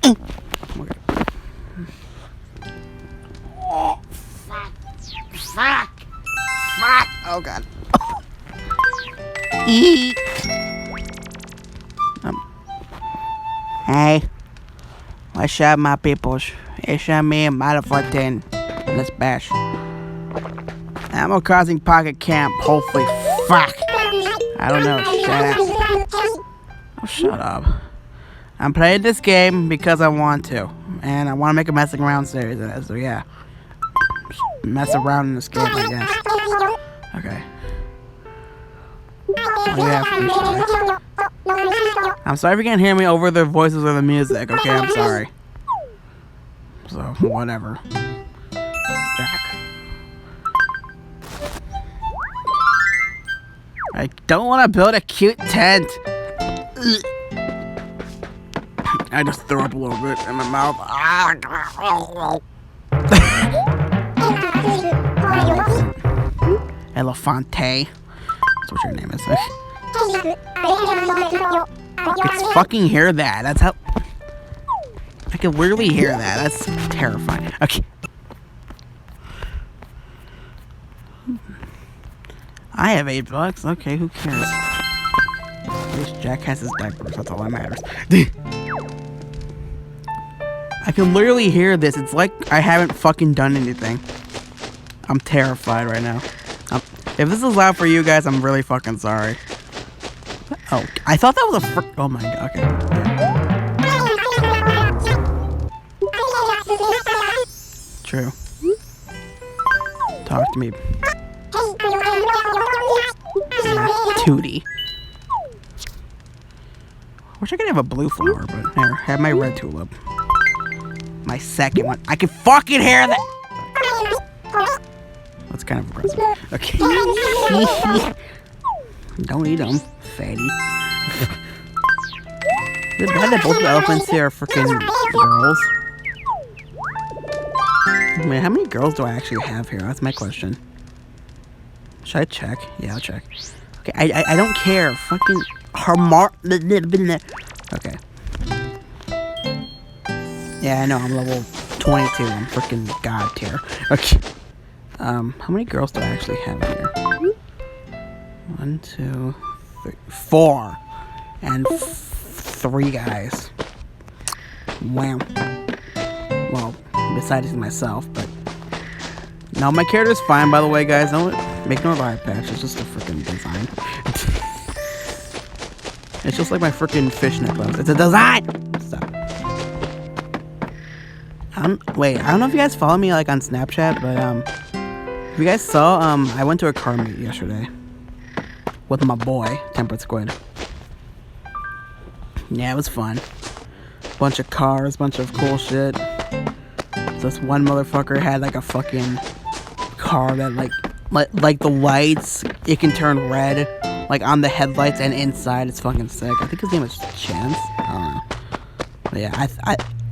Okay. Oh, fuck. Oh, God. Hey. What's up, my peoples? It's me, Motherfucking. Let's bash. Ammo causing pocket camp. Hopefully. Fuck. I don't know. Shut up. Oh, shut up. I'm playing this game because I want to. And I want to make a messing around series of it. So, yeah. Just mess around in this game, I guess. Okay. What do you have for me, Shy? I'm sorry if you can't hear me over the voices of the music, okay? I'm sorry. So, whatever. Jack. I don't want to build a cute tent. I just threw up a little bit in my mouth. Elefante. That's what your name is. I can fucking hear that. That's how... I can literally hear that. That's terrifying. Okay. I have $8. Okay, who cares? At least Jack has his diapers. That's all that matters. I can literally hear this. It's like I haven't fucking done anything. I'm terrified right now. If this is loud for you guys, I'm really fucking sorry. Oh, I thought that was a oh my god, okay. True. Talk to me. Tootie. Wish I could have a blue flower, but here, have my red tulip. My second one. I can fucking hear that! That's kind of aggressive. Okay. Don't eat them, fatty. Is it bad that both the elephants here are freaking girls? I mean, how many girls do I actually have here? That's my question. Should I check? Yeah, I'll check. Okay, I don't care. Fucking okay. Yeah, I know, I'm level 22. I'm freaking god tier. Okay. How many girls do I actually have here? 1, 2, 3, 4. And 3 guys. Wow. Well, besides myself, but... No, my character's fine, by the way, guys. Don't make no eye patch. It's just a freaking design. It's just like my freaking fishnet gloves. It's a design! Stop. Wait, I don't know if you guys follow me, like, on Snapchat, but, if you guys saw, I went to a car meet yesterday. With my boy, TemperateSquid. Yeah, it was fun. Bunch of cars, bunch of cool shit. This one motherfucker had, like, a fucking car that, like the lights, it can turn red, like, on the headlights and inside. It's fucking sick. I think his name is Chance. I don't know. But yeah,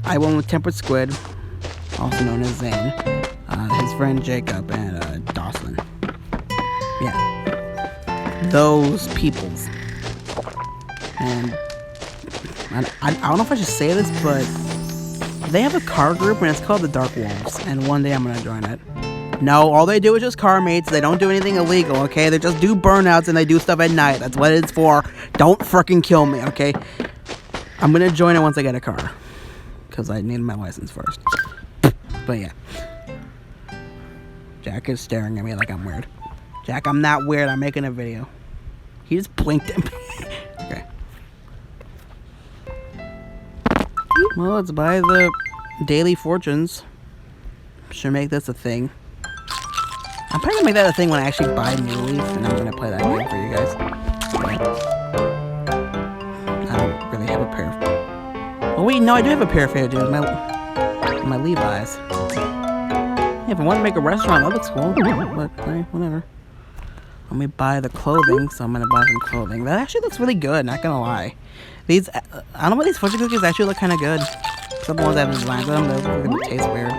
I went with TemperateSquid, also known as Zane, his friend Jacob, and Dawson. Yeah. Those peoples. And I don't know if I should say this, but they have a car group and it's called the Dark Wolves, and one day I'm gonna join it. No, all they do is just car mates. They don't do anything illegal, okay? They just do burnouts and they do stuff at night. That's what it's for. Don't freaking kill me, okay? I'm gonna join it once I get a car, because I need my license first. But yeah. Jack is staring at me like I'm weird. Jack, I'm not weird. I'm making a video. He just blinked at me. Okay. Well, let's buy the daily fortunes. Should make this a thing. I'm probably gonna make that a thing when I actually buy New Leaf, and I'm gonna play that game for you guys. I don't really have a pair of... Oh wait, no, I do have a pair of favorite dudes. My Levi's. Yeah, if I want to make a restaurant, that looks cool. But, hey, whatever. Let me buy the clothing, so I'm gonna buy some clothing. That actually looks really good, not gonna lie. These, I don't know what these fortune cookies actually look kind of good. Some ones that have designs on them, they're gonna taste weird.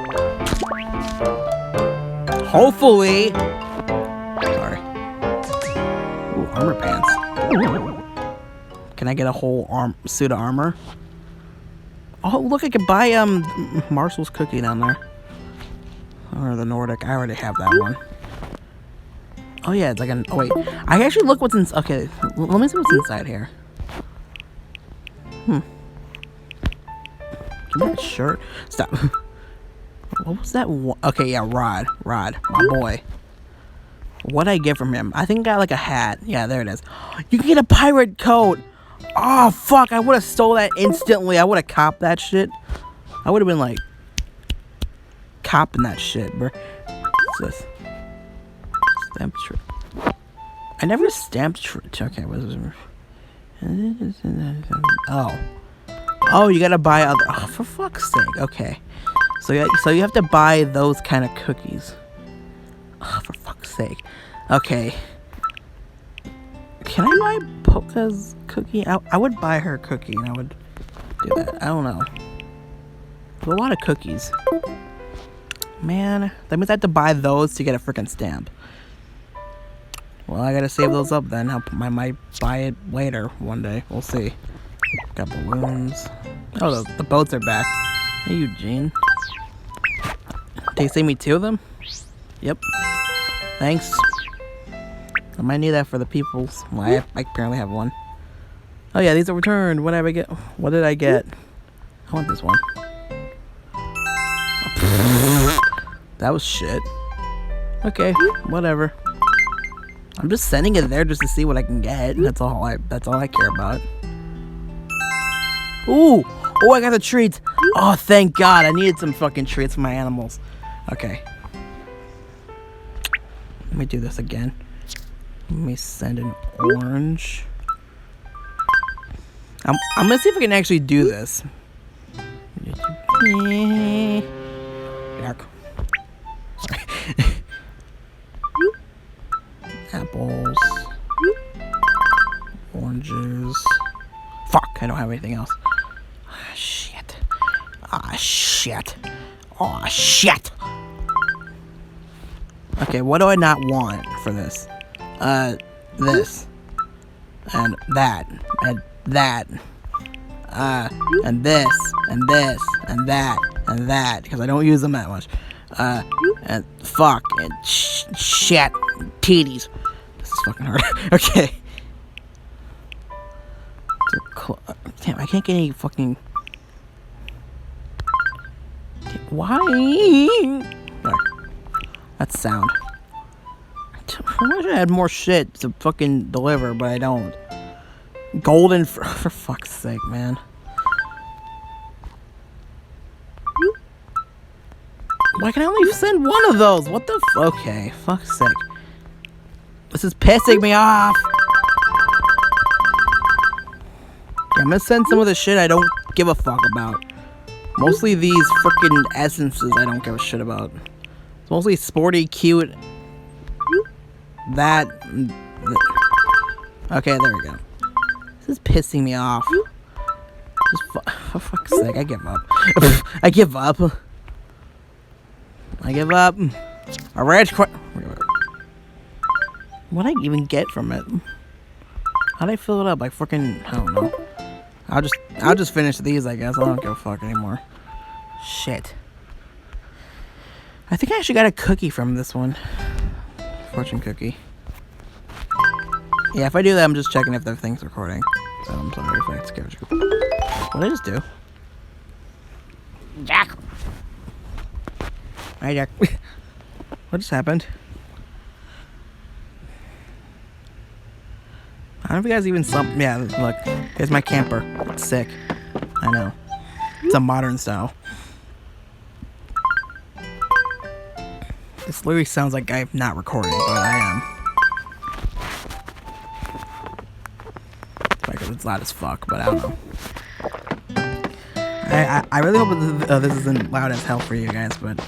Hopefully! Sorry. Ooh, armor pants. Can I get a whole suit of armor? Oh, look, I could buy Marcel's cookie down there. Or the Nordic. I already have that one. Oh yeah, it's like an. Oh wait, I actually look what's in. Okay, let me see what's inside here. Give me that shirt. Stop. What was that? Okay, yeah, Rod, my boy. What'd I get from him? I think I got like a hat. Yeah, there it is. You can get a pirate coat. Oh fuck! I would have stole that instantly. I would have copped that shit. I would have been like copping that shit, bro. What's this? Stamp trick. I never stamped trick. Okay, what is this? Oh, you gotta buy other. Oh, for fuck's sake. Okay, so you have to buy those kind of cookies. Oh, for fuck's sake. Okay. Can I buy Polka's cookie? I would buy her cookie and I would do that. I don't know. There's a lot of cookies. Man, that means I have to buy those to get a freaking stamp. Well, I gotta save those up then. I might buy it later one day. We'll see. Got balloons. Oh, the boats are back. Hey, Eugene. They save me 2 of them? Yep. Thanks. I might need that for the peoples. Well, I apparently have one. Oh yeah, these are returned. What did I get? What did I get? I want this one. That was shit. Okay, whatever. I'm just sending it there just to see what I can get. That's all I care about. Ooh! Oh, I got the treats! Oh, thank God! I needed some fucking treats for my animals. Okay. Let me do this again. Let me send an orange. I'm gonna see if I can actually do this. Sorry. Apples. Oranges. Fuck, I don't have anything else. Ah, shit. Ah, shit. Oh, shit. Okay, what do I not want for this? This. And that. And that. And this. And this. And that. And that. Because I don't use them that much. And fuck. And shit. Titties. This is fucking hard. Okay. Damn, I can't get any fucking... Why? There. That's sound. I wish I had more shit to fucking deliver, but I don't. Golden for fuck's sake, man. Why can I only send one of those? What the okay, fuck's sake. This is pissing me off. Yeah, I'm gonna send some of the shit I don't give a fuck about. Mostly these frickin' essences I don't give a shit about. It's mostly sporty, cute. That. Okay, there we go. This is pissing me off. Just for fuck's sake, I give up. I give up. I give up. A ranch. What did I even get from it? How'd I fill it up? Like frickin', I don't know. I'll just finish these, I guess. I don't give a fuck anymore. Shit. I think I actually got a cookie from this one. Fortune cookie. Yeah, if I do that, I'm just checking if the thing's recording. So I'm sorry if I scared you. What did I just do? Jack! Hi, Jack. What just happened? I don't know if you guys even saw. Yeah, look. Here's my camper. It's sick. I know. It's a modern style. This literally sounds like I'm not recording, but I am. Because it's loud as fuck, but I don't know. I really hope this isn't loud as hell for you guys, but...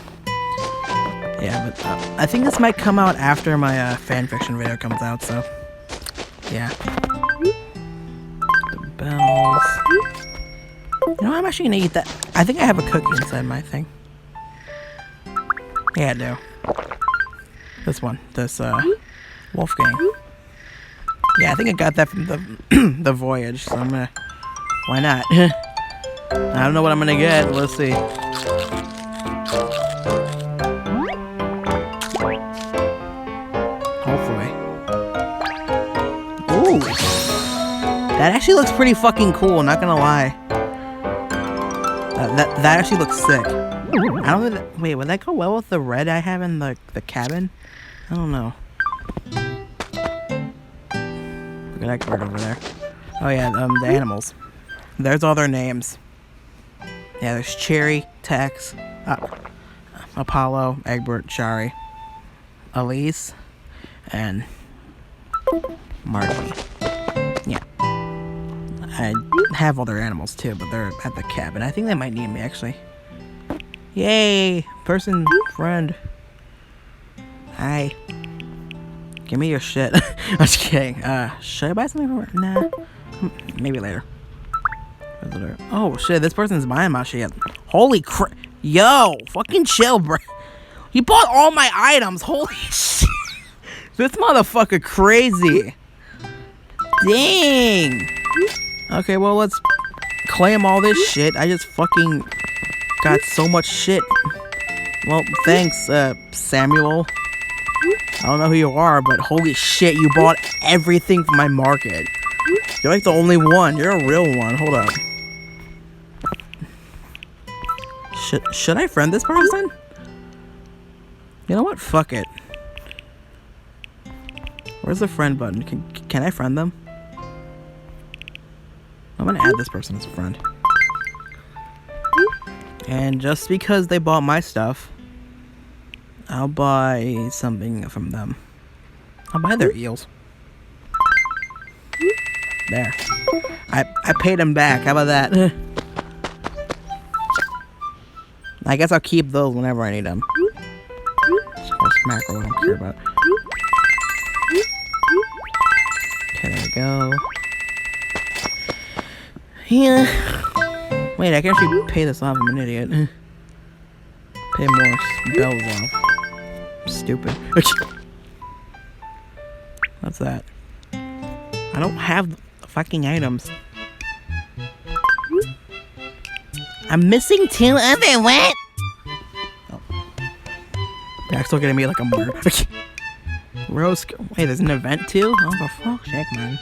Yeah, but I think this might come out after my fanfiction video comes out, so... Yeah. The bells... You know, I'm actually gonna eat that. I think I have a cookie inside my thing. Yeah, I do. This one. This, Wolfgang. Yeah, I think I got that from the the voyage, so I'm gonna... Why not? I don't know what I'm gonna get. Let's see. Hopefully. Ooh. That actually looks pretty fucking cool, not gonna lie. That actually looks sick. I don't know. Wait, would that go well with the red I have in the cabin? I don't know. Look at that bird over there. Oh yeah, the animals. There's all their names. Yeah, there's Cherry, Tex, Apollo, Egbert, Shari, Elise, and Margie. Yeah. I have all their animals too, but they're at the cabin. I think they might need me actually. Yay! Person friend. Hi. Give me your shit. I'm just kidding. Should I buy something from her? Nah. Maybe later. Oh shit, this person's buying my shit. Holy crap. Yo! Fucking chill, bro. You bought all my items. Holy shit. This motherfucker crazy. Dang. Okay, well, let's claim all this shit. I just fucking got so much shit. Well, thanks, Samuel. I don't know who you are, but holy shit, you bought everything from my market. You're like the only one. You're a real one. Hold up. Should I friend this person? You know what? Fuck it. Where's the friend button? Can I friend them? I'm gonna add this person as a friend. And just because they bought my stuff, I'll buy something from them. I'll buy their eels. There. I paid them back. How about that? I guess I'll keep those whenever I need them. Horse mackerel, I don't care about. Okay, there we go. Yeah. Wait, I can actually pay this off. I'm an idiot. Pay more bells off. Stupid. What's that? I don't have fucking items. I'm missing 2 other what? Oh. They're still getting me like a murder. Rose. Wait, there's an event too? Oh, for fuck's sake, man.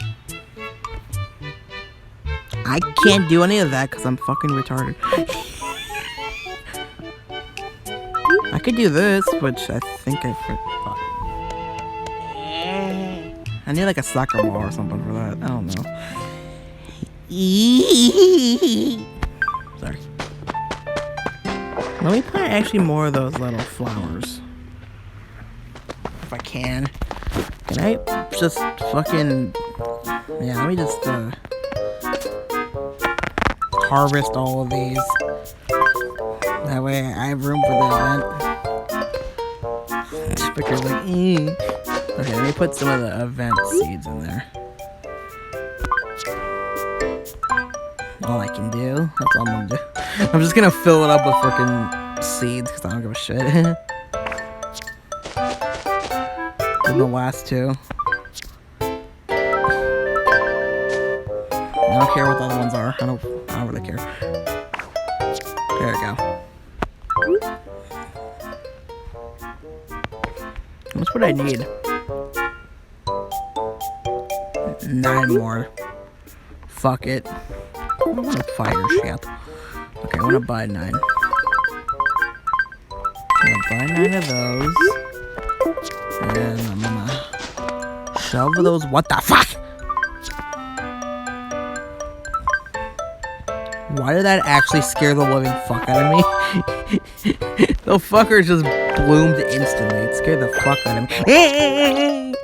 I can't do any of that because I'm fucking retarded. I could do this, which I think I forgot. I need like a soccer ball or something for that. I don't know. Sorry. Let me plant actually more of those little flowers. If I can. Can I just fucking... Yeah, let me just harvest all of these. That way I have room for the event. Speaker's like, Okay, let me put some of the event seeds in there. All I can do. That's all I'm gonna do. I'm just gonna fill it up with freaking seeds because I don't give a shit. And the last 2. I don't care what the other ones are. I don't really care. There we go. How much would I need? 9 more. Fuck it. I don't want to fire shit. Okay, I want to buy 9. I'm gonna buy 9 of those. And I'm gonna shove those. What the fuck? Why did that actually scare the living fuck out of me? The fucker just bloomed instantly. It scared the fuck out of me.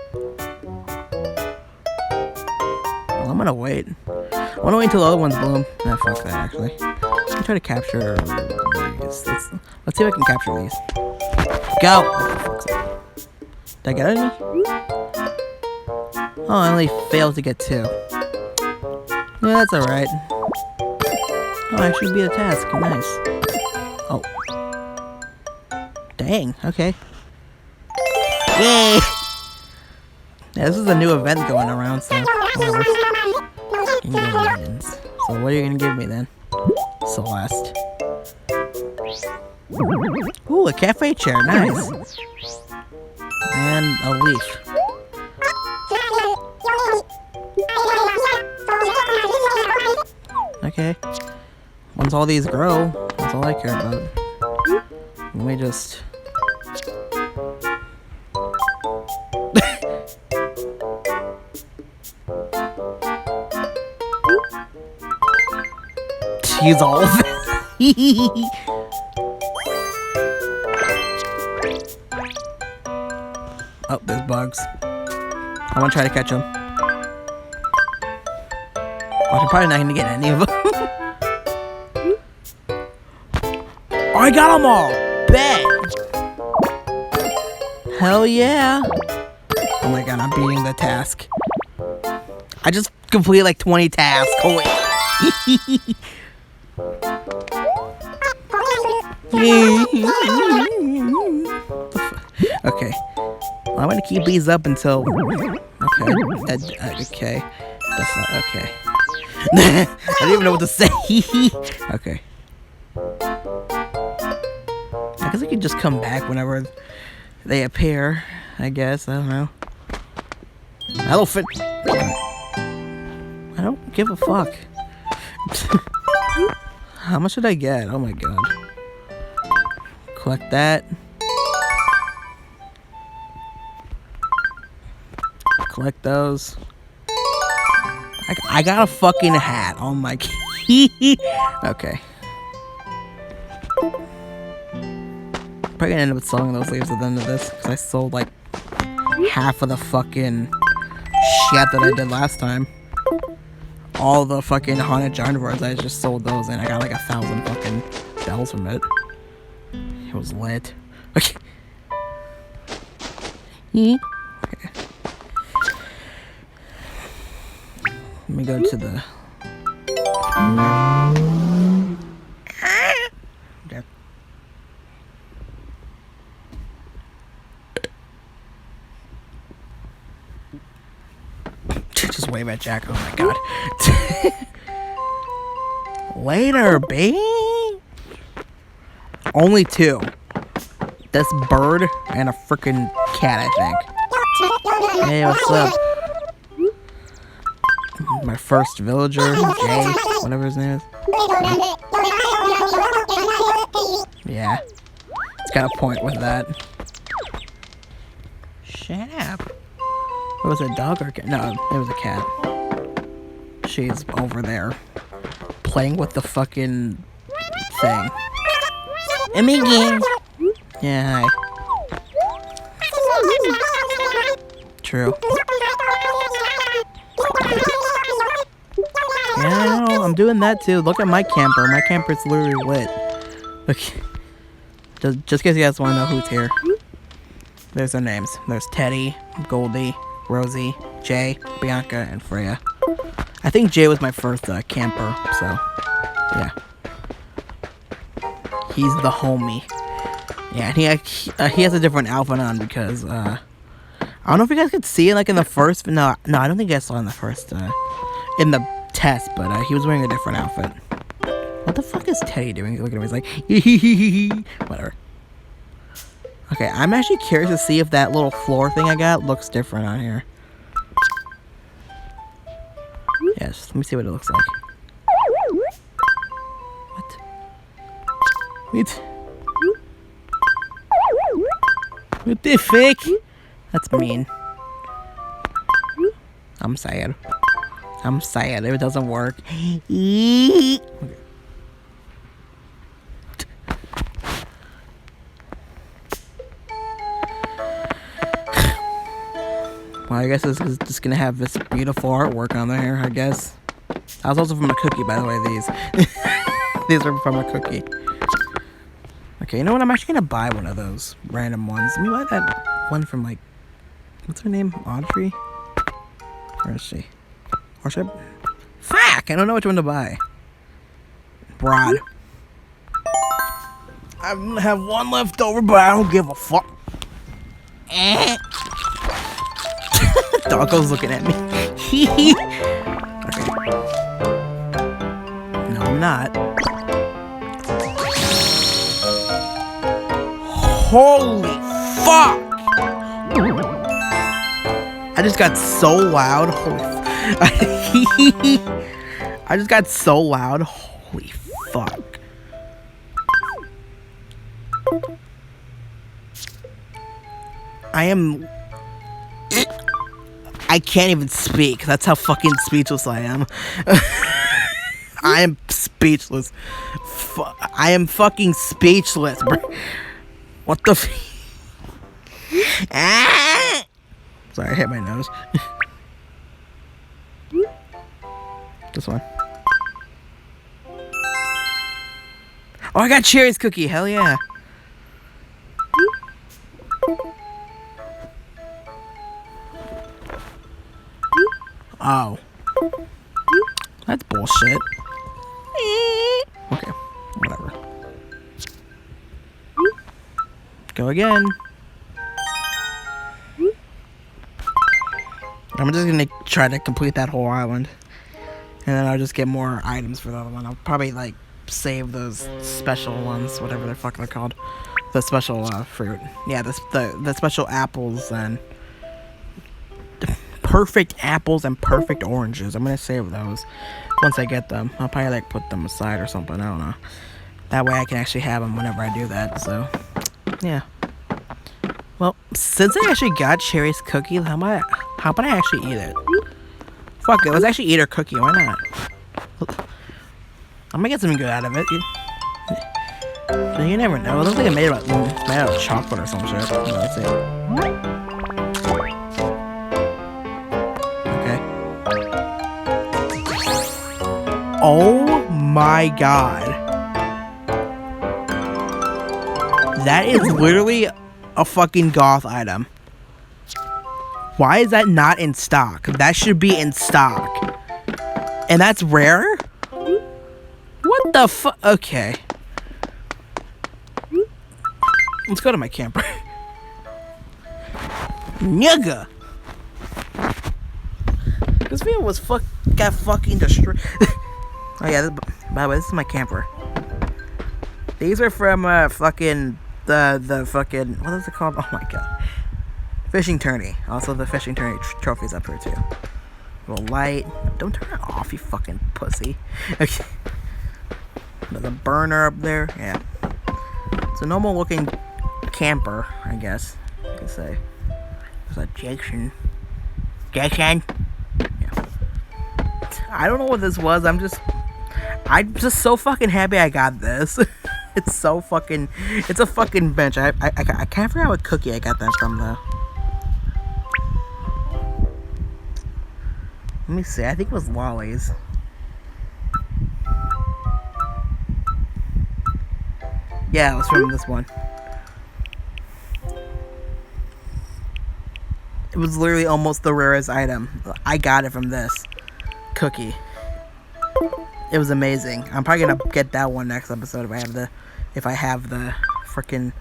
Well, I'm gonna wait. I wanna wait until the other ones bloom. Nah, fuck that actually. I'm trying to capture these. Let's see if I can capture these. Go! Did I get any? Oh, I only failed to get 2. Yeah, that's alright. Oh, I should be a task. Nice. Oh. Dang, okay. Yay! Yeah, this is a new event going around, so... So what are you gonna give me then? Celeste. Ooh, a cafe chair, nice. And a leaf. Okay. Once all these grow, that's all I care about. Let me just... Use all of it. Oh, there's bugs. I want to try to catch them. Oh, I'm probably not going to get any of them. Oh, I got them all! Bet! Hell yeah! Oh my god, I'm beating the task. I just completed like 20 tasks. Holy. Okay. Well, I'm gonna keep these up until... Okay. Okay. That's not... Okay. I don't even know what to say. Okay. I guess I could just come back whenever they appear. I guess. I don't know. I don't fit... I don't give a fuck. How much did I get? Oh my god. Collect that. Collect those. I got a fucking hat on my key. Okay. Probably gonna end up selling those leaves at the end of this because I sold like half of the fucking shit that I did last time. All the fucking haunted jarnivores, I just sold those and I got like 1,000 fucking bells from it. It was lit. Okay. Okay. Let me go to the... Just wave at Jack. Oh my god. Later, baby. Only 2. This bird and a freaking cat, I think. Hey, what's up? My first villager, Jay, whatever his name is. Yeah. It's got a point with that. Shut up. What was it, a dog or a cat? No, it was a cat. She's over there playing with the fucking thing. Amiga. Yeah, hi. True. Yeah, I know. I'm doing that too. Look at my camper. My camper's literally lit. Look. Just in case you guys want to know who's here. There's their names. There's Teddy, Goldie, Rosie, Jay, Bianca, and Freya. I think Jay was my first camper, so yeah. He's the homie. Yeah, and he has a different outfit on because I don't know if you guys could see it like in the first. No, I don't think you guys saw it in the first in the test, but he was wearing a different outfit. What the fuck is Teddy doing? Look at him, he's like whatever. Okay, I'm actually curious to see if that little floor thing I got looks different on here. Yes, let me see what it looks like. What? What? What the fuck? That's mean. I'm sad. I'm sad if it doesn't work. Okay. Well, I guess this is just gonna have this beautiful artwork on there, I guess. That was also from a cookie, by the way, these. These are from a cookie. Okay, you know what? I'm actually gonna buy one of those random ones. Let me buy that one from, like, what's her name? Audrey? Where is she? Or should I... Fuck! I don't know which one to buy. Broad. I have one left over, but I don't give a fuck. Doggo's looking at me. Okay. No, I'm not. Holy fuck! I just got so loud. Holy I just got so loud. Holy fuck. I can't even speak. That's how fucking speechless I am. I am speechless. I am fucking speechless, bro. What the ah! Sorry, I hit my nose. This one. Oh, I got cherries cookie. Hell yeah. Oh. That's bullshit. Okay, whatever. Go again. I'm just gonna try to complete that whole island. And then I'll just get more items for the other one. I'll probably, like, save those special ones, whatever the fuck they're called. The special fruit. Yeah, the special apples and perfect apples and perfect oranges. I'm gonna save those once I get them. I'll probably like put them aside or something. I don't know. That way I can actually have them whenever I do that. So yeah. Well, since I actually got Cherry's cookie, how about I actually eat it? Fuck it, let's actually eat her cookie. Why not? I'm gonna get something good out of it. You never know. It looks like it's made out of chocolate or some shit. Let's see. Okay. Oh my god. That is literally a fucking goth item. Why is that not in stock? That should be in stock. And that's rare? What the fuck? Okay. Let's go to my camper. Nigga! This video was got fucking destroyed. Oh yeah, by the way, this is my camper. These are from fucking the fucking, what is it called? Oh my god. Fishing tourney. Also the fishing tourney trophies up here too. Little light. Don't turn it off, you fucking pussy. Okay. There's a burner up there. Yeah. It's a normal looking camper, I guess you could say. There's a Jason. Yeah. I don't know what this was. I'm just so fucking happy I got this. It's so fucking. It's a fucking bench. I can't figure out what cookie I got that from though. Let me see. I think it was Lolly's. Yeah, it was from this one. It was literally almost the rarest item. I got it from this cookie. It was amazing. I'm probably gonna get that one next episode if I have the freaking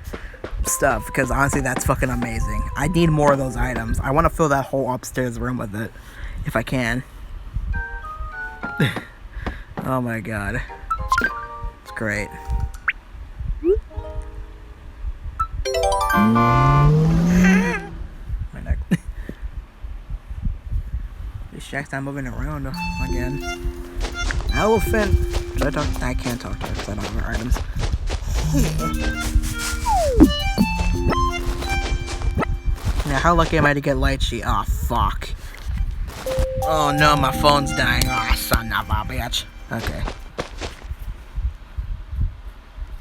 stuff, because honestly that's fucking amazing. I need more of those items. I want to fill that whole upstairs room with it if I can. Oh my god. It's great. My neck. This shack's not moving around again. Elephant. Should I talk? I can't talk to it because I don't have her items. Now, how lucky am I to get light sheet? Oh, fuck. Oh no, my phone's dying. Oh, son of a bitch. Okay.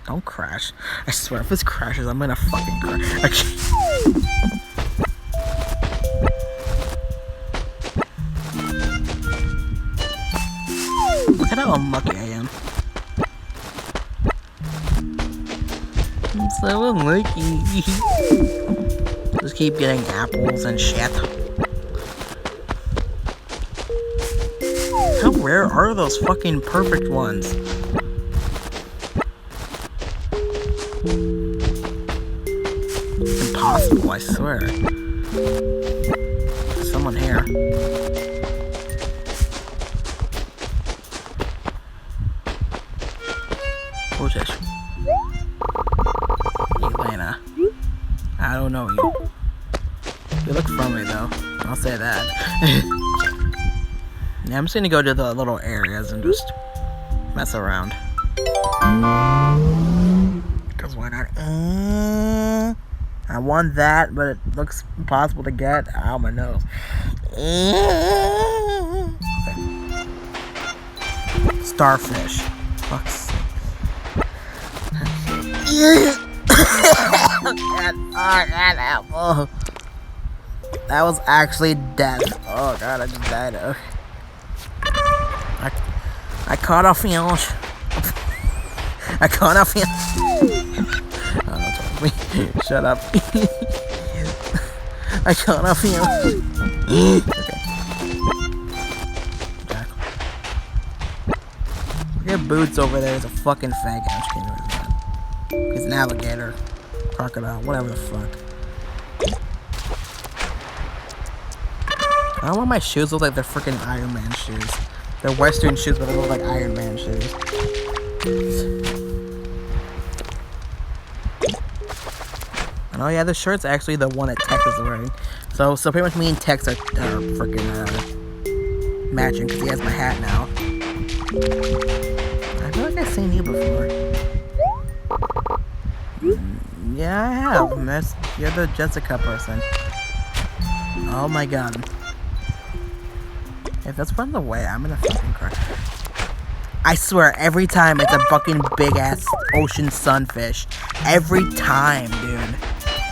Don't crash. I swear, if this crashes, I'm gonna fucking crash. Okay. Look at how unlucky I am. I'm so unlucky. Just keep getting apples and shit. How rare are those fucking perfect ones? It's impossible, I swear. There's someone here. Who's this? Elena. I don't know you. You look friendly though. I'll say that. Yeah, I'm just gonna go to the little areas and just mess around. Cause why not? I want that, but it looks impossible to get. Ow, my nose. Okay. Starfish. Fuck's sake. Oh, that was actually death. Oh god, I just died. Okay. I caught a fish. I caught a fish. Oh, no, it's me. Shut up. I caught a fish. Okay. Look at Boots over there. There's a fucking faggot. I'm just kidding. He's an alligator. Crocodile. Whatever the fuck. I don't want my shoes look like they're freaking Iron Man shoes. They're Western shoes, but they look like Iron Man shoes. And oh yeah, this shirt's actually the one that Tex is wearing. So pretty much me and Tex are freaking matching because he has my hat now. I feel like I've seen you before. Yeah, I have. You're the Jessica person. Oh my god. If that's run away, I'm gonna fucking cry. I swear, every time it's a fucking big ass ocean sunfish. Every time, dude.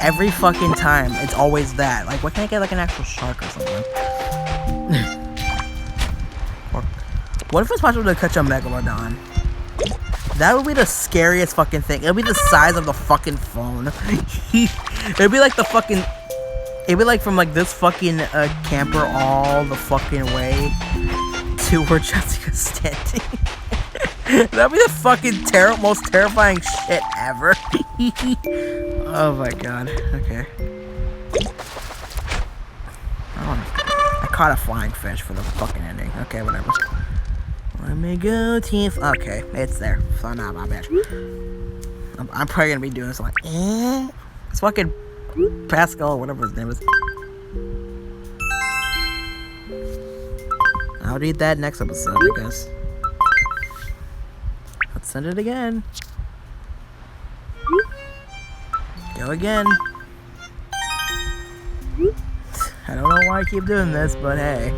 Every fucking time, it's always that. Like, why can't I get like an actual shark or something? Or, what if it's possible to catch a megalodon? That would be the scariest fucking thing. It'll be the size of the fucking phone. It'd be like the fucking... It'd be like from like this fucking camper all the fucking way to where Jessica's standing. That'd be the fucking most terrifying shit ever. Oh my god. Okay. I caught a flying fish for the fucking ending. Okay, whatever. Let me go, teeth. Okay, it's there. So now my bitch. I'm probably gonna be doing this like, it's fucking Pascal, whatever his name is. I'll read that next episode, I guess. Let's send it again. Go again. I don't know why I keep doing this, but hey,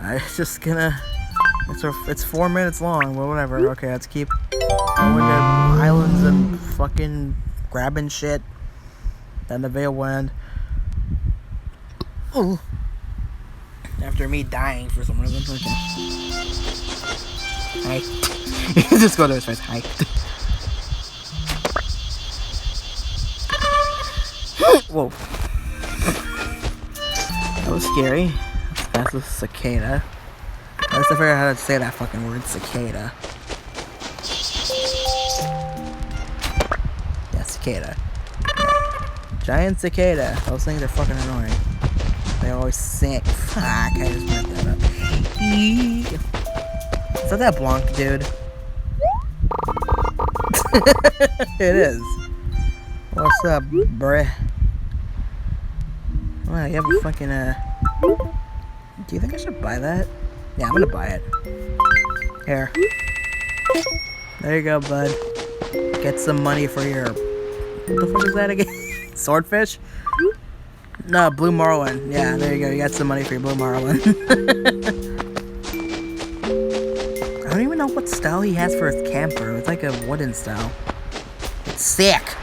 I'm just gonna. It's 4 minutes long, but whatever. Okay, let's keep going to islands and fucking grabbing shit. Then the veil will end. Ooh. After me dying for some reason. Okay. Hi. Just go to his face. Hi. Whoa. That was scary. That's a cicada. I just figured out how to say that fucking word, cicada. Yeah, cicada. Giant cicada. Those things are fucking annoying. They always sink. Fuck, I just messed that up. Is that Blanc, dude? It is. What's up, bruh? Wow, you have a fucking, do you think I should buy that? Yeah, I'm gonna buy it. Here. There you go, bud. Get some money for your... What the fuck is that again? Swordfish? No, blue marlin. Yeah, there you go. You got some money for your blue marlin. I don't even know what style he has for his camper. It's like a wooden style. It's sick.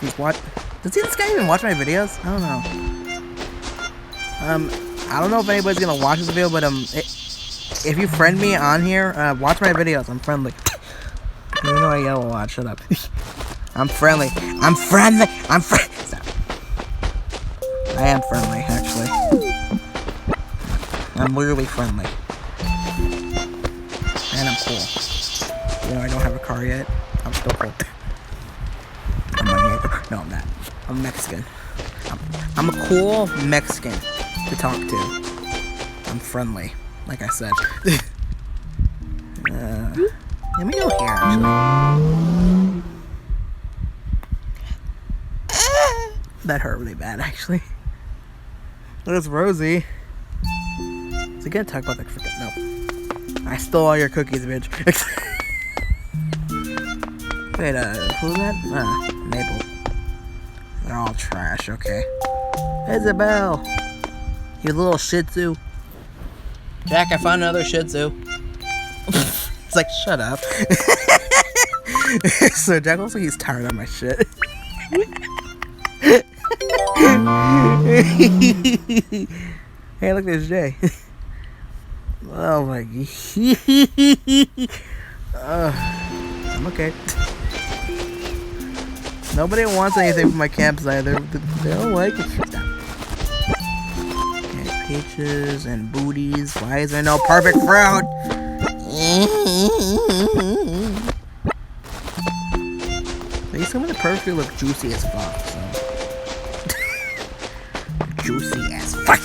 He's what? Does this guy even watch my videos? I don't know. I don't know if anybody's gonna watch this video, but if you friend me on here, watch my videos. I'm friendly. Even though I yell a lot, shut up. I'm friendly. I'm friendly. I'm friendly. I am friendly, actually. I'm literally friendly. And I'm cool. You know, I don't have a car yet. I'm still cool. I'm not. No, I'm not. I'm Mexican. I'm a cool Mexican to talk to. I'm friendly, like I said. Let me go here, actually. hurt really bad, actually. There's Rosie. Is he gonna talk about the freaking... No. I stole all your cookies, bitch. Wait, who's that? Maple. They're all trash, okay. Isabel! You little shih tzu. Jack, I found another shih tzu. He's like, shut up. So Jack looks like he's tired of my shit. Hey, look, there's Jay. Oh my god. I'm okay. Nobody wants anything from my campsite. They don't like it. Okay, peaches and booties. Why is there no perfect fruit? Some of the perfect fruit look juicy as fuck. So. Juicy as fuck.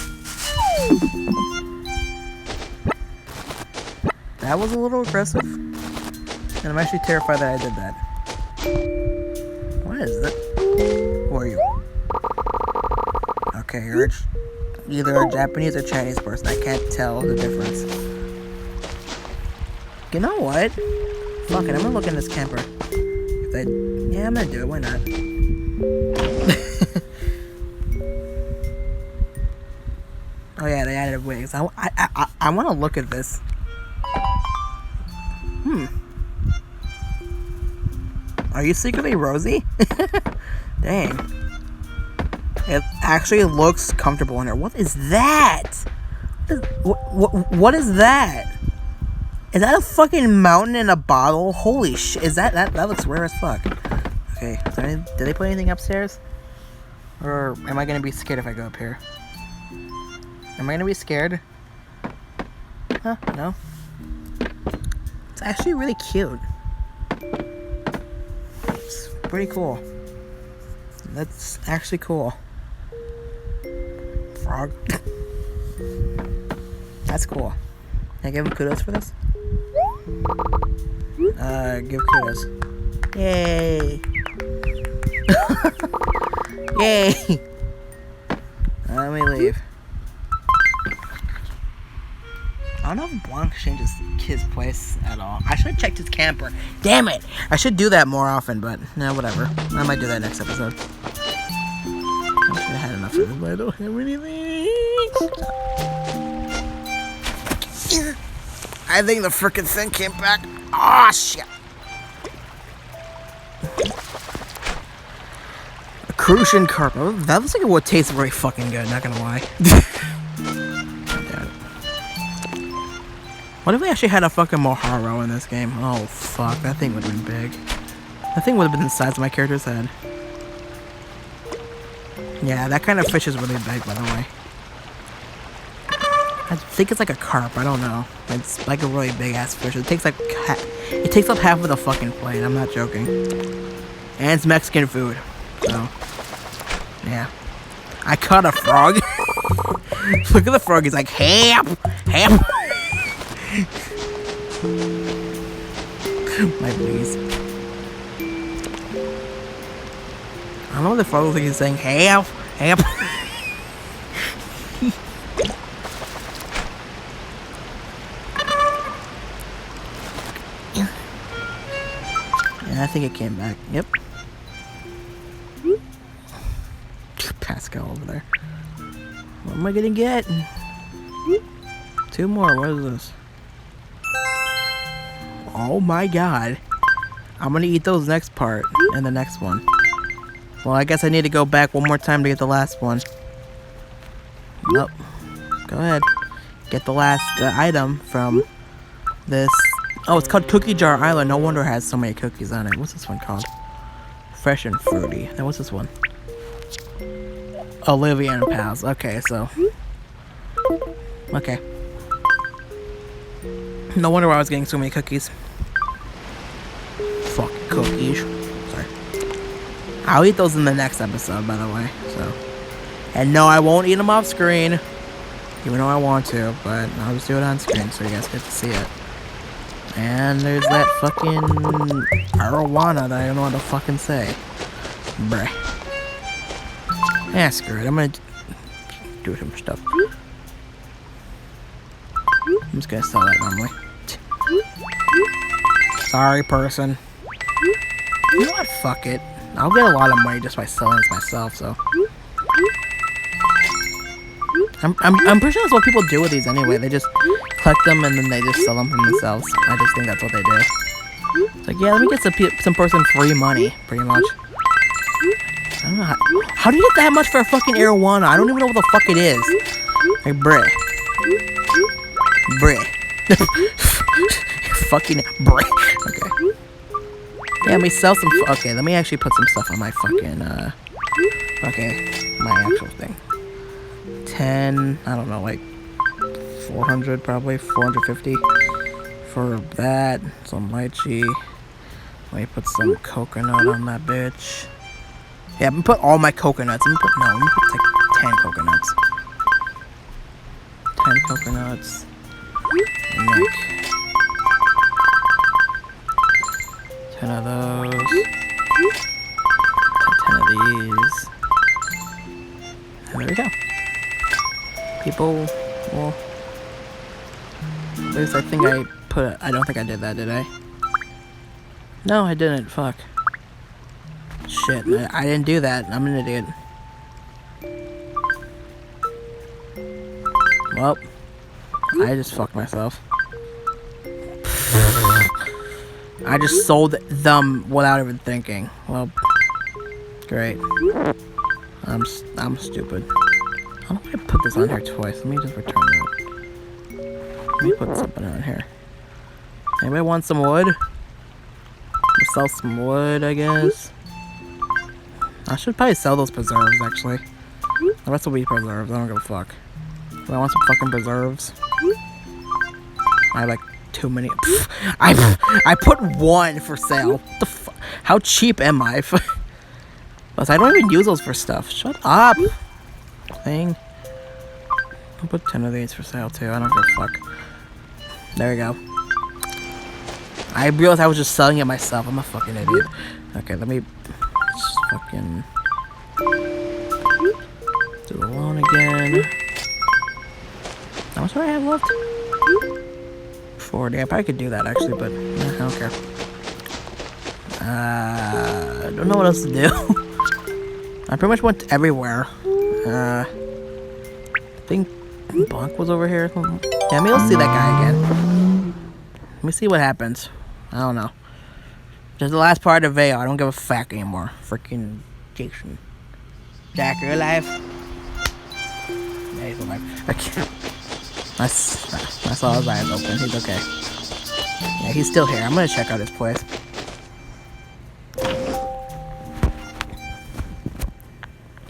That was a little aggressive. And I'm actually terrified that I did that. What is that? Who are you? Okay, you're either a Japanese or Chinese person. I can't tell the difference. You know what? Fuck it, I'm gonna look in this camper. Yeah, I'm gonna do it. Why not? Oh yeah, they added wigs. I want to look at this. Are you secretly Rosie? Dang. It actually looks comfortable in her. What is that? What is that? Is that a fucking mountain in a bottle? Holy shit. Is that looks rare as fuck. Okay. Did they put anything upstairs? Or am I gonna be scared if I go up here? Am I gonna be scared? Huh? No. It's actually really cute. It's pretty cool. That's actually cool. Frog. That's cool. Can I give him kudos for this? Give kudos. Yay! Yay! Let me leave. I don't know if Blanc changes his place at all. I should have checked his camper. Damn it! I should do that more often, but no, whatever. I might do that next episode. I should have had enough of this, but I don't have anything. I think the frickin' thing came back. Oh shit! A Crucian carp. Oh, that looks like it would taste very fucking good, not gonna lie. What if we actually had a fucking Moharo in this game? Oh fuck, that thing would have been big. That thing would have been the size of my character's head. Yeah, that kind of fish is really big, by the way. I think it's like a carp, I don't know. It's like a really big ass fish. It takes like it takes up half of the fucking plate, I'm not joking. And it's Mexican food. So yeah. I caught a frog. Look at the frog, he's like, ham! Ham! My please. I don't know what the frog looks like he's saying, ham! Ham! I think it came back. Yep. Pascal over there. What am I gonna get? 2 more. What is this? Oh my god. I'm gonna eat those next part and the next one. Well, I guess I need to go back one more time to get the last one. Nope. Go ahead. Get the last item from this. Oh, it's called Cookie Jar Island. No wonder it has so many cookies on it. What's this one called? Fresh and Fruity. Now, what's this one? Olivia and Pals. Okay, so. Okay. No wonder why I was getting so many cookies. Fucking cookies. Sorry. I'll eat those in the next episode, by the way. So. And no, I won't eat them off screen. Even though I want to, but I'll just do it on screen so you guys get to see it. And there's that fucking arowana that I don't know what to fucking say. Bruh. Yeah, screw it. I'm gonna do some stuff. I'm just gonna sell that normally. Sorry, person. You know what? Fuck it. I'll get a lot of money just by selling this myself, so. I'm pretty sure that's what people do with these anyway. They just collect them and then they just sell them for themselves. I just think that's what they do. It's like, yeah, let me get some person free money, pretty much. I don't know how do you get that much for a fucking arowana? I don't even know what the fuck it is. Like, bruh. Fucking bruh. Okay. Yeah, let me sell some. Okay, let me actually put some stuff on my fucking. Okay, my actual thing. 10. I don't know, like 400 probably, 450 for that. Some lychee. Let me put some coconut on that bitch. Yeah, I'm gonna put all my coconuts. I'm gonna put like 10 coconuts. 10 coconuts. And like 10 of those. 10 of these. And there we go. People will. At least I think I put. I don't think I did that, did I? No, I didn't. Fuck. Shit, I didn't do that. I'm an idiot. Well, I just fucked myself. I just sold them without even thinking. Well, great. I'm stupid. How do I put this on here twice? Let me just return that. Let me put something on here. Anybody want some wood? I'll sell some wood, I guess. I should probably sell those preserves, actually. The rest will be preserves. I don't give a fuck. Do I want some fucking preserves? I have like too many. I put one for sale. What the fuck? How cheap am I? Plus, I don't even use those for stuff. Shut up. Thing. I'll put 10 of these for sale too. I don't give a fuck. There we go. I realized I was just selling it myself. I'm a fucking idiot. Okay, let me just fucking do a loan again. How much do I have left? 40. I probably could do that actually, but I don't care. I don't know what else to do. I pretty much went everywhere. I think Bonk was over here. Yeah, maybe I'll see that guy again. Let me see what happens. I don't know. Just the last part of Vale. I don't give a fuck anymore. Freaking Jason. Jack, are you alive? Yeah, he's alive. Okay. I saw his eyes open. He's okay. Yeah, he's still here. I'm gonna check out his place.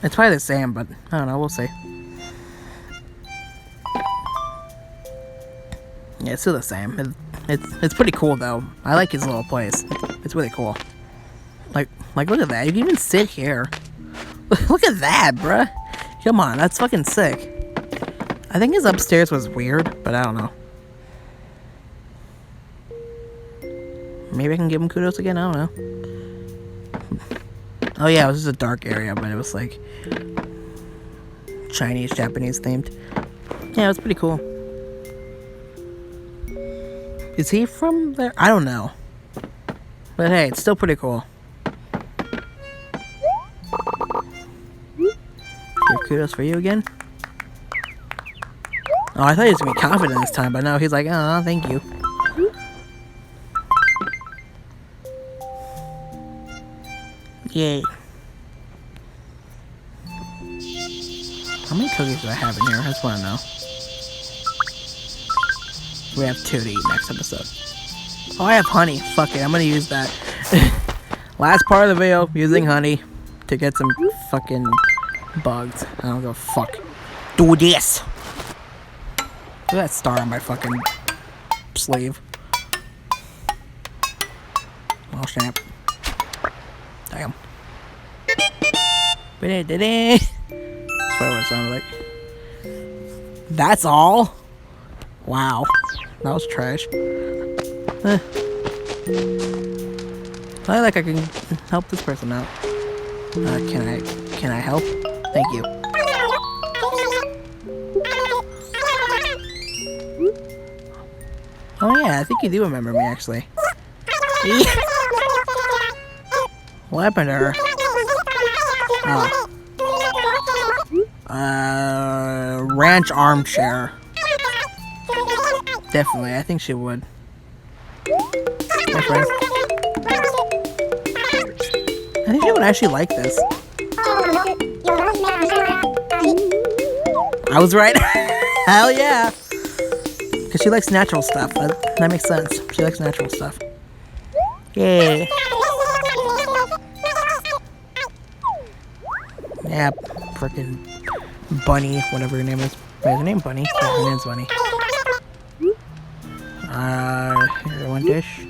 It's probably the same, but I don't know. We'll see. Yeah, it's still the same. It's pretty cool though. I like his little place. It's really cool. Like look at that. You can even sit here. Look at that, bruh. Come on, that's fucking sick. I think his upstairs was weird, but I don't know. Maybe I can give him kudos again. I don't know. Oh yeah, it was just a dark area, but it was like Chinese, Japanese themed. Yeah, it was pretty cool. Is he from there? I don't know. But hey, it's still pretty cool. Give kudos for you again. Oh, I thought he was gonna be confident this time, but no, he's like, oh, thank you. Yay. How many cookies do I have in here? I just want to know. We have 2 to eat next episode. Oh, I have honey. Fuck it, I'm gonna use that. Last part of the video, using honey to get some fucking bugs. I don't give a fuck. Do this! Look at that star on my fucking sleeve. Oh, snap. Damn. That's what it sounded like. That's all? Wow. That was trash. I can help this person out. Can I help? Thank you. Oh yeah, I think you do remember me actually. What happened to her? Oh. Ranch armchair. Definitely, I think she would. My friend. I think she would actually like this. I was right. Hell yeah. Because she likes natural stuff. That makes sense. She likes natural stuff. Yay. Yeah, frickin' Bunny, whatever her name is. Wait, is her name Bunny? Yeah, her name's Bunny. Here, one dish.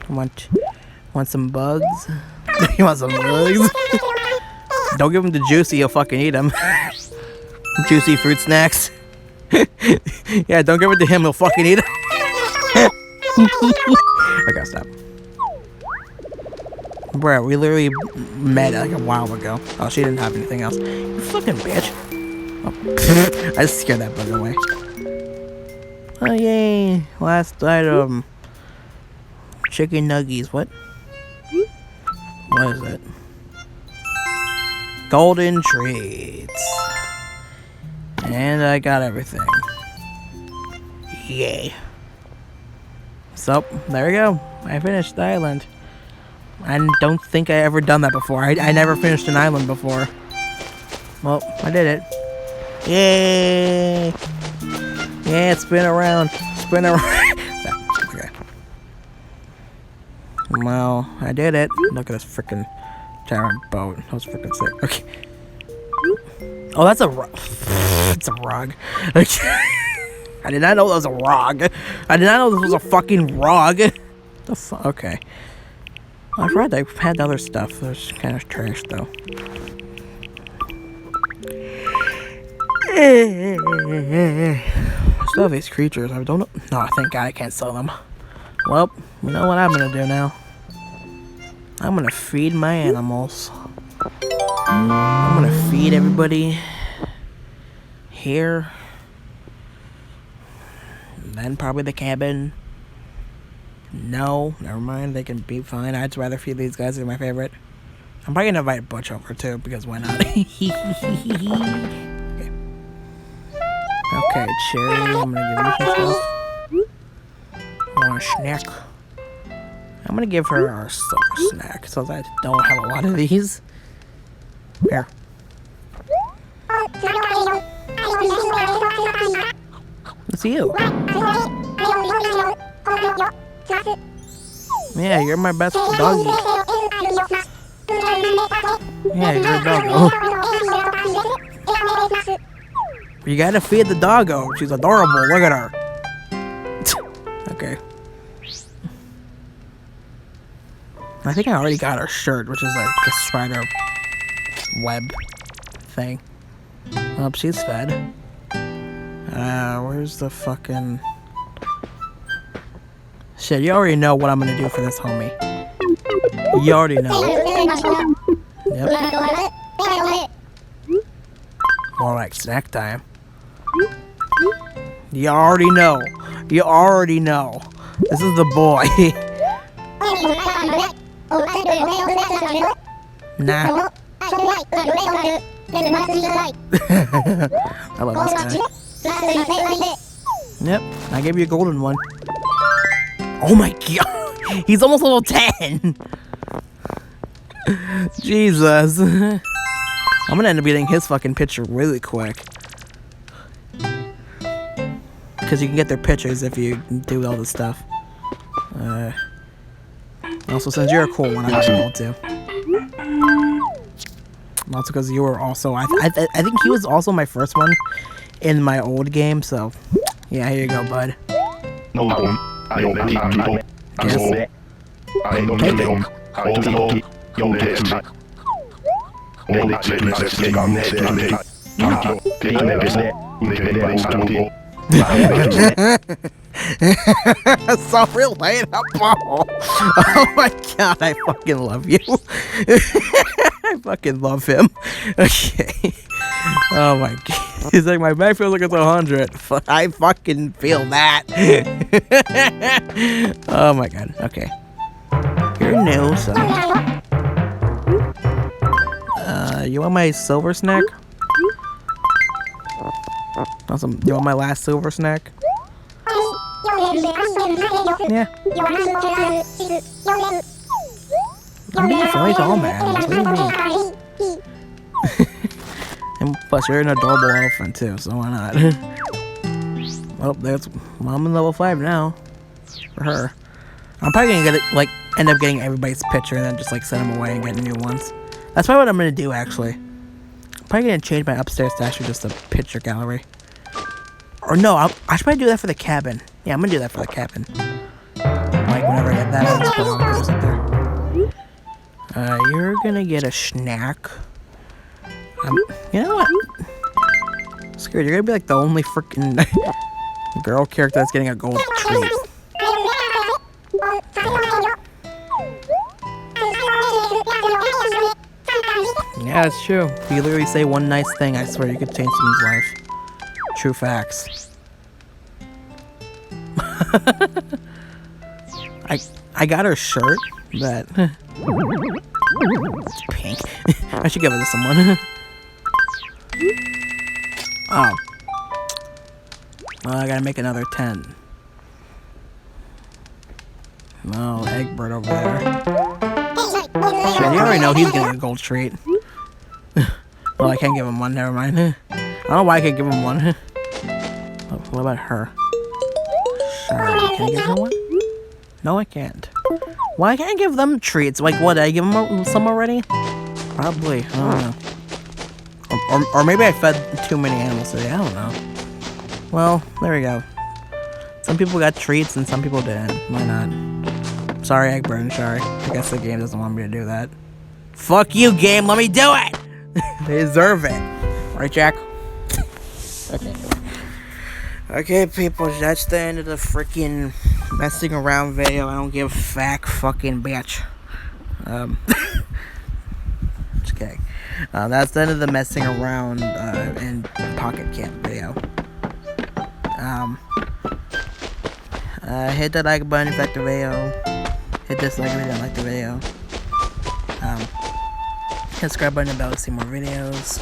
Want some bugs? You want some bugs? Don't give him the juicy, he'll fucking eat them. Juicy fruit snacks. Yeah, don't give it to him, he'll fucking eat them. I gotta stop. Bro, we literally met like a while ago. Oh, she didn't have anything else. You fucking bitch. Oh. I just scared that bug away. Oh, yay. Last item. Chicken nuggies. What? What is it? Golden treats. And I got everything. Yay. So, there we go. I finished the island. I don't think I ever done that before. I never finished an island before. Well, I did it. Yay! Yeah, spin around. Spin around. Okay. Well, I did it. Look at this freaking giant boat. That was freaking sick. Okay. Oh, that's a rug. It's a rug. I did not know that was a rug. I did not know this was a fucking rug. The fuck? Okay. I've read they've had other stuff. That's kind of trash, though. Still have these creatures. I don't know. No, thank God I can't sell them. Well, you know what I'm gonna do now? I'm gonna feed my animals. I'm gonna feed everybody here. And then probably the cabin. No, never mind. They can be fine. I'd rather feed these guys. They're my favorite. I'm probably gonna invite Butch over too, because why not? Okay. Okay, Cherry. I'm gonna give her some stuff. Want a snack? I'm gonna give her our silver snack, so I don't have a lot of these. Here. It's you. Yeah, you're my best doggy. Yeah, you're a doggo. You gotta feed the doggo. She's adorable. Look at her. Okay. I think I already got her shirt, which is like the spider web thing. Oh, she's fed. Where's the fucking... Shit, you already know what I'm gonna do for this homie. You already know. Yep. More like snack time. You already know. You already know. This is the boy. Nah. I love this guy. Yep, I gave you a golden one. Oh my god, he's almost level 10. Jesus. I'm gonna end up getting his fucking picture really quick. Because you can get their pictures if you do all this stuff. Also, since you're a cool one, I'm gonna be able to. Also, because you were also, I think he was also my first one in my old game, so yeah, here you go, bud. Yes. So relatable. Oh my god, I fucking love you. I fucking love him. Okay. Oh my god. He's like, my back feels like it's 100. I fucking feel that. Oh my god. Okay. You're new, so. You want my silver snack? Awesome. You want my last silver snack? Yeah. I'm being friendly to all my animals. What do you mean? And plus, you're an adorable elephant too, so why not? Well, I'm in level 5 now. For her. I'm probably gonna get it, like, end up getting everybody's picture and then just like send them away and get new ones. That's probably what I'm gonna do actually. I'm probably gonna change my upstairs stash to just a picture gallery. Or no, I should probably do that for the cabin. Yeah, I'm gonna do that for the cabin. Like whenever I get that, I'll just put all the pictures up there. You're gonna get a snack. You know what? Screwed, you're gonna be like the only freaking girl character that's getting a gold treat. Yeah, it's true. If you literally say one nice thing, I swear you could change someone's life. True facts. I got her shirt, but it's pink. I should give it to someone. Oh. Well, I gotta make another 10. Oh, Eggbird over there. Shit, you already know he's getting a gold treat. Well, I can't give him one, never mind. I don't know why I can't give him one. Oh, what about her? Sorry, can I give her one? No, I can't. Why can't I give them treats? Like, what, did I give them some already? Probably, I don't know. Or maybe I fed too many animals today, I don't know. Well, there we go. Some people got treats and some people didn't. Why not? Sorry, Eggbird, sorry. I guess the game doesn't want me to do that. Fuck you, game, let me do it! They deserve it. Right, Jack? Okay. Okay, people, that's the end of the freaking messing around video. I don't give a fucking bitch. Just kidding. That's the end of the messing around in Pocket Camp video. Hit that like button if you liked the video. Hit dislike if you didn't like the video. Hit the subscribe button about to see more videos.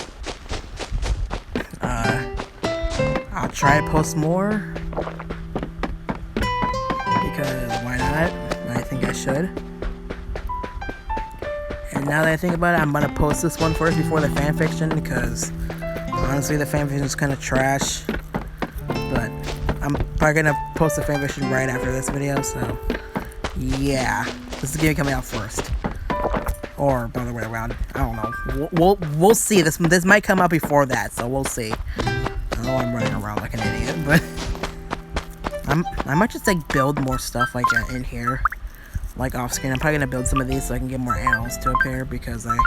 I'll try to post more. Because why not? I think I should. And now that I think about it, I'm gonna post this one first before the fanfiction because honestly the fanfiction is kind of trash. But I'm probably gonna post the fanfiction right after this video, so yeah. This is gonna be coming out first. Or by the way around. I don't know. We'll see. This might come out before that, so we'll see. I know I'm running around like an idiot, but I might just like build more stuff like in here. Like off screen. I'm probably gonna build some of these so I can get more animals to appear because I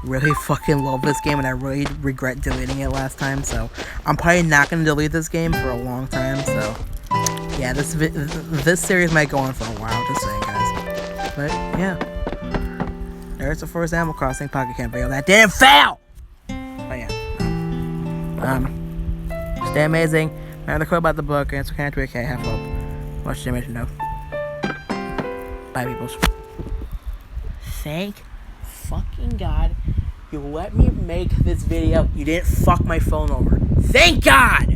really fucking love this game and I really regret deleting it last time, so I'm probably not gonna delete this game for a long time, so yeah, this series might go on for a while, just saying guys. But yeah. There's the first Animal Crossing Pocket Camp video that didn't fail! But yeah. Stay amazing. Remember the quote about the book, and it's kind of okay, have hope. Watch the animation though. Bye, peoples. Thank fucking God you let me make this video. You didn't fuck my phone over. Thank God!